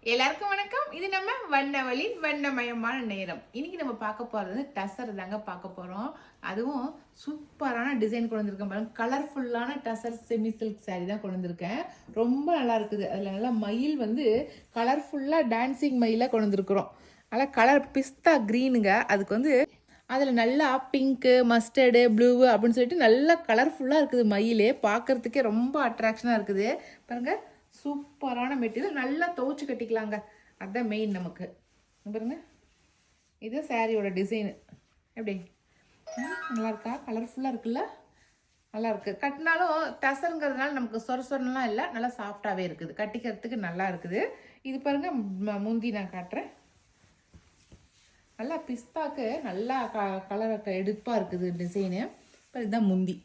எல்லாருக்கும் வணக்கம். இது நம்ம வண்ணவழி வண்ணமயமான நேரம். இன்னைக்கு நம்ம பார்க்க போறது டசர் தாங்க பார்க்க போறோம். அதுவும் சூப்பரான டிசைன் கொண்டு வந்திருக்கேன் பாருங்க. கலர்ஃபுல்லான டசர் செமி சில்க் சாரி தான் கொண்டு வந்திருக்கேன். ரொம்ப நல்லா இருக்குது. அதுல நல்லா மயில் வந்து கலர்ஃபுல்லா டான்சிங் மயிலா கொண்டு வந்திருக்கிறோம். நல்லா கலர் பிஸ்தா கிரீனுங்க. அதுக்கு வந்து அதில் நல்லா பிங்க்கு மஸ்டர்டு ப்ளூ அப்படின்னு சொல்லிட்டு நல்லா கலர்ஃபுல்லாக இருக்குது. மயிலே பார்க்கறதுக்கே ரொம்ப அட்ராக்ஷனாக இருக்குது பாருங்க. சூப்பரான மெட்டீரியல், நல்லா துவைச்சு கட்டிக்கலாங்க. அதுதான் மெயின் நமக்கு. பாருங்க, இது சாரியோட டிசைனு எப்படி நல்லா இருக்கா? கலர்ஃபுல்லாக இருக்குல்ல, நல்லா இருக்குது. கட்டினாலும் டசருங்கிறதுனால நமக்கு சொரசொரலாம் இல்லை, நல்லா சாஃப்டாகவே இருக்குது, கட்டிக்கிறதுக்கு நல்லா இருக்குது. இது பாருங்க, முந்தி நான் காட்டுறேன். நல்லா பிஸ்தாக்கு நல்லா கலர் எடுப்பாக இருக்குது டிசைனு. இப்போ இதுதான் முந்தி.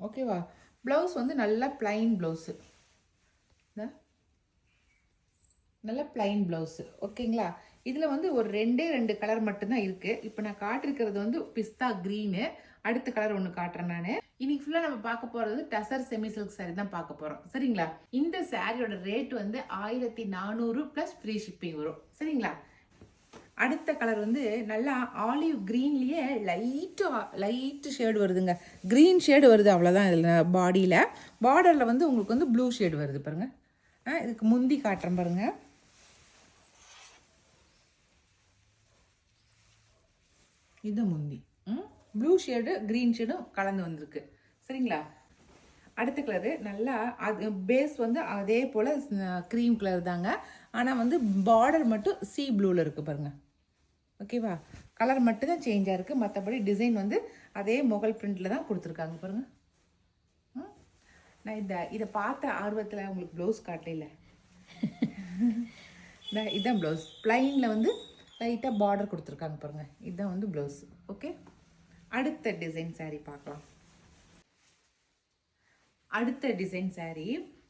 ஓகேவா? ப்ளவுஸ் வந்து நல்லா பிளைன் ப்ளவுஸு, நல்லா பிளைன் ப்ளவுஸு. ஓகேங்களா? இதில் வந்து ஒரு ரெண்டு கலர் மட்டும்தான் இருக்குது. இப்போ நான் காட்டிருக்கிறது வந்து பிஸ்தா க்ரீனு. அடுத்த கலர் ஒன்று காட்டுறேன் நான். இன்னைக்கு ஃபுல்லாக நம்ம பார்க்க போகிறது டசர் செமி சில்க் சாரி தான் பார்க்க போகிறோம். சரிங்களா? இந்த சாரியோட ரேட் வந்து 1400 ப்ளஸ் ஃப்ரீ ஷிப்பிங் வரும். சரிங்களா? அடுத்த கலர் வந்து நல்லா ஆலிவ் க்ரீன்லேயே லைட்டு ஷேடு வருதுங்க. க்ரீன் ஷேடு வருது, அவ்வளோதான். இதில் பாடியில் பார்டரில் வந்து உங்களுக்கு வந்து ப்ளூ ஷேடு வருது பாருங்கள். இதுக்கு முந்தி காட்டுறேன் பாருங்கள். இது முந்தி ப்ளூ ஷேடு க்ரீன் ஷேடும் கலந்து வந்திருக்கு. சரிங்களா? அடுத்த கலரு நல்லா அது பேஸ் வந்து அதே போல் க்ரீம் கலர் தாங்க. ஆனால் வந்து பார்டர் மட்டும் சி ப்ளூவில் இருக்குது பாருங்கள். ஓகேவா? கலர் மட்டும்தான் சேஞ்சாக இருக்குது, மற்றபடி டிசைன் வந்து அதே முகல் பிரிண்டில் தான் கொடுத்துருக்காங்க பாருங்கள். நான் இதை பார்த்த ஆர்வத்தில் உங்களுக்கு ப்ளவுஸ் காட்டல. இதுதான் ப்ளவுஸ். ப்ளைனில் வந்து லைட்டாக பார்டர் கொடுத்துருக்காங்க பாருங்கள். இதுதான் வந்து ப்ளவுஸ். ஓகே, அடுத்த டிசைன் சாரீ பார்க்கலாம். அடுத்த டிசைன் சாரீ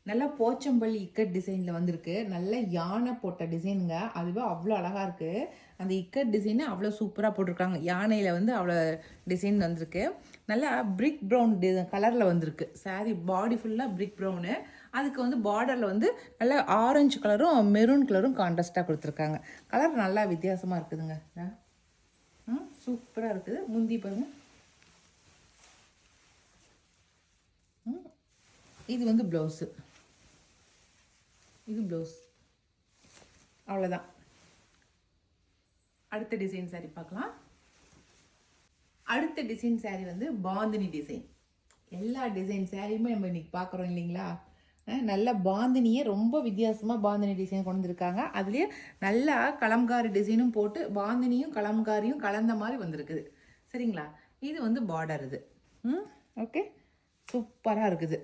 நல்லா போச்சம்பள்ளி இக்கட் டிசைனில் வந்திருக்கு. நல்ல யானை போட்ட டிசைனுங்க. அதுவே அவ்வளோ அழகாக இருக்குது. அந்த இக்கட் டிசைனு அவ்வளோ சூப்பராக போட்டிருக்காங்க. யானையில் வந்து அவ்வளோ டிசைன் வந்திருக்கு. நல்லா பிரிக் ப்ரௌன் கலரில் வந்திருக்கு சாரீ. பாடி ஃபுல்லாக பிரிக் ப்ரௌனு. அதுக்கு வந்து பார்டரில் வந்து நல்லா ஆரஞ்சு கலரும் மெரூன் கலரும் கான்ட்ராஸ்டாக கொடுத்துருக்காங்க. கலர் நல்லா வித்தியாசமாக இருக்குதுங்க. சூப்பராக இருக்குது. முந்தி பாருங்கள். இது வந்து ப்ளவுஸு. இது ப்ளவுஸ். அவ்வளோதான். அடுத்த டிசைன் சாரீ பார்க்கலாம். அடுத்த டிசைன் சாரீ வந்து பாந்தினி டிசைன். எல்லா டிசைன் சாரியுமே நம்ம இன்னைக்கு பார்க்குறோம் இல்லைங்களா? நல்ல பாந்தினியே ரொம்ப வித்தியாசமாக பாந்தினி டிசைன் கொண்டு வந்திருக்காங்க. அதுலேயே நல்லா கலம்காரி டிசைனும் போட்டு பாந்தினியும் கலம்காரியும் கலந்த மாதிரி வந்திருக்குது. சரிங்களா? இது வந்து பார்டர். இது ஓகே, சூப்பராக இருக்குது.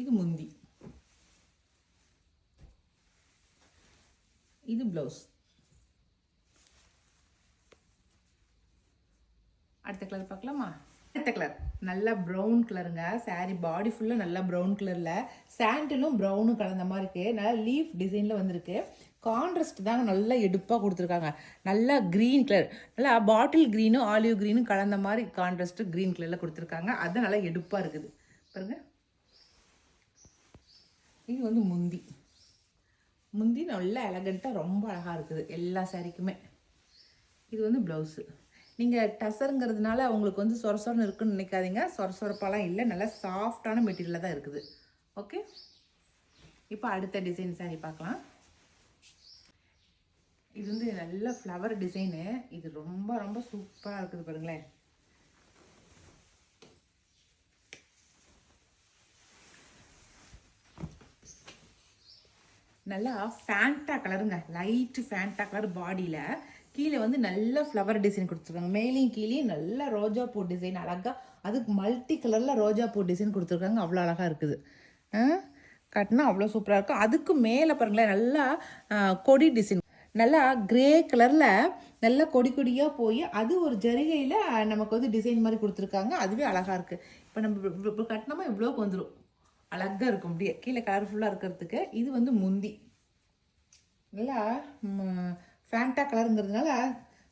இது முந்தி. இது ப்ளவுஸ். அடுத்த கலர் பார்க்கலாமா? அடுத்த கலர் நல்லா ப்ரௌன் கலருங்க. சாரி பாடி ஃபுல்லாக நல்லா ப்ரௌன் கலரில் சாண்டிலும் ப்ரௌனும் கலந்த மாதிரி இருக்குது. நல்லா லீஃப் டிசைனில் வந்திருக்கு. கான்ட்ராஸ்ட் தாங்க நல்லா எடுப்பாக கொடுத்துருக்காங்க. நல்லா க்ரீன் கலர், நல்லா பாட்டில் க்ரீனும் ஆலிவ் க்ரீனும் கலந்த மாதிரி கான்ட்ராஸ்ட்டு க்ரீன் கலரில் கொடுத்துருக்காங்க. அதுதான் நல்லா எடுப்பாக இருக்குது பாருங்க. இது வந்து முந்தி. முந்தி நல்லா எலகண்ட்டாக ரொம்ப அழகாக இருக்குது எல்லா சாரிக்குமே. இது வந்து ப்ளவுஸு. நீங்கள் டசருங்கிறதுனால உங்களுக்கு வந்து சொரசொரன்னு இருக்குன்னு நினைக்காதீங்க. சொரசொரப்பாலாம் இல்லை, நல்லா சாஃப்டான மெட்டீரியலாக தான் இருக்குது. ஓகே, இப்போ அடுத்த டிசைன் சாரி பார்க்கலாம். இது வந்து நல்ல ஃப்ளவர் டிசைனு. இது ரொம்ப ரொம்ப சூப்பராக இருக்குது பாருங்களேன். நல்லா ஃபேண்டா கலருங்க. லைட்டு ஃபேண்டா கலர் பாடியில் கீழே வந்து நல்ல ஃப்ளவர் டிசைன் கொடுத்துருக்காங்க. மேலேயும் கீழேயும் நல்ல ரோஜா பூ டிசைன் அழகாக. அதுக்கு மல்டி கலரில் ரோஜா பூ டிசைன் கொடுத்துருக்காங்க. அவ்வளோ அழகாக இருக்குது. கட்டினா அவ்வளோ சூப்பராக இருக்கும். அதுக்கு மேலே பாருங்களேன், நல்லா கொடி டிசைன், நல்லா கிரே கலரில் நல்லா கொடி கொடியாக போய் அது ஒரு ஜரிகையில் நமக்கு வந்து டிசைன் மாதிரி கொடுத்துருக்காங்க. அதுவே அழகாக இருக்குது. இப்போ நம்ம இப்போ கட்டினோமா இவ்வளோக்கு வந்துடும், அழகாக இருக்கும் அப்படியே கீழே கலர்ஃபுல்லாக இருக்கிறதுக்கு. இது வந்து முந்தி. நல்லா ஃபேண்டா கலருங்கிறதுனால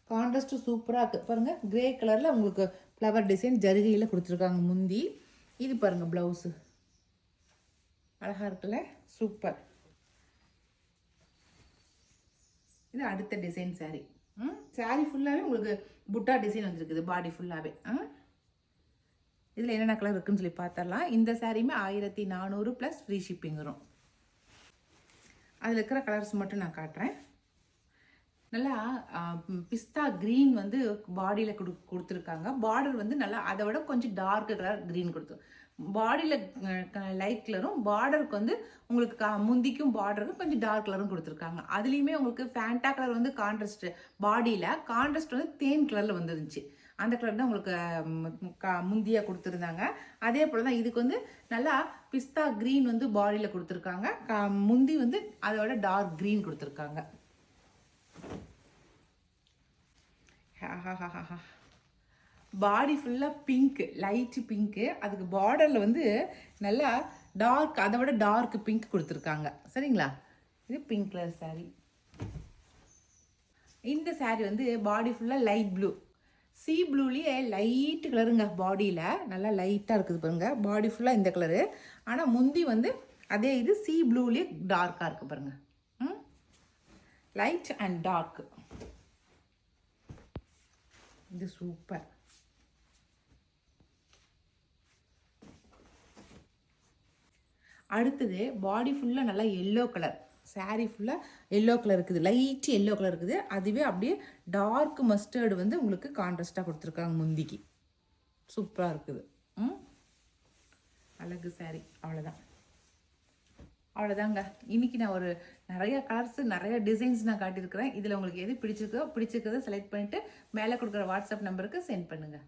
கான்ட்ராஸ்ட்டு சூப்பராக இருக்குது பாருங்கள். கிரே கலரில் உங்களுக்கு ஃப்ளவர் டிசைன் ஜரிகையில் கொடுத்துருக்காங்க முந்தி. இது பாருங்கள் ப்ளவுஸு. அழகாக இருக்குல்ல, சூப்பர். இது அடுத்த டிசைன் சாரீ. சாரீ ஃபுல்லாகவே உங்களுக்கு புட்டா டிசைன் வந்துருக்குது, பாடி ஃபுல்லாகவே. இதில் என்னென்ன கலர் இருக்குன்னு சொல்லி பார்த்துடலாம். இந்த சாரியுமே 1400 ப்ளஸ் ஃப்ரீ ஷிப்பிங் வரும். அதில் இருக்கிற கலர்ஸ் மட்டும் நான் காட்டுறேன். நல்லா பிஸ்தா க்ரீன் வந்து பாடியில் கொடுத்துருக்காங்க. பார்டர் வந்து நல்லா அதை விட கொஞ்சம் டார்க் கலர் க்ரீன் கொடுத்து, பாடியில் லைட் கலரும், பார்டருக்கு வந்து உங்களுக்கு முந்திக்கும் பார்டருக்கும் கொஞ்சம் டார்க் கலரும் கொடுத்துருக்காங்க. அதுலேயுமே உங்களுக்கு ஃபேண்டா கலர் வந்து கான்ட்ராஸ்ட், பாடியில் கான்ட்ராஸ்ட் வந்து தேன் கலரில் வந்துருந்துச்சு. அந்த கலர் தான் உங்களுக்கு முந்தியாக கொடுத்துருந்தாங்க. அதே போல் தான் இதுக்கு வந்து நல்லா பிஸ்தா க்ரீன் வந்து பாடியில் கொடுத்துருக்காங்க. முந்தி வந்து அதோட டார்க் க்ரீன் கொடுத்துருக்காங்க. பாடி ஃபுல்லாக பிங்க், லைட் பிங்க்கு. அதுக்கு பார்டரில் வந்து நல்லா டார்க், அதை விட டார்க் பிங்க் கொடுத்துருக்காங்க. சரிங்களா? இது பிங்க் கலர் சாரீ. இந்த சாரீ வந்து பாடி ஃபுல்லாக லைட் ப்ளூ, சி ப்ளூலேயே லைட்டு கலருங்க. பாடியில் நல்லா லைட்டாக இருக்குது பாருங்க. பாடி ஃபுல்லாக இந்த கலரு. ஆனால் முந்தி வந்து அதே இது சி ப்ளூலேயே டார்க்காக இருக்குது பாருங்க. Light and dark. இது சூப்பர். அடுத்தது பாடி ஃபுல்லாக நல்லா எல்லோ கலர் சாரீ, ஃபுல்லாக எல்லோ கலர் இருக்குது, லைட் எல்லோ கலர் இருக்குது. அதுவே அப்படியே டார்க் மஸ்டர்டு வந்து உங்களுக்கு கான்ட்ராஸ்டாக கொடுத்துருக்காங்க முந்திக்கு. சூப்பராக இருக்குது. அழகு சாரீ. அவ்வளோதாங்க. இன்றைக்கி நான் ஒரு நிறைய கலர்ஸ், நிறைய டிசைன்ஸ் நான் காட்டியிருக்கிறேன். இதில் உங்களுக்கு எது பிடிச்சிருக்கிறத செலக்ட் பண்ணிவிட்டு மேலே கொடுக்குற வாட்ஸ்அப் நம்பருக்கு சென்ட் பண்ணுங்கள்.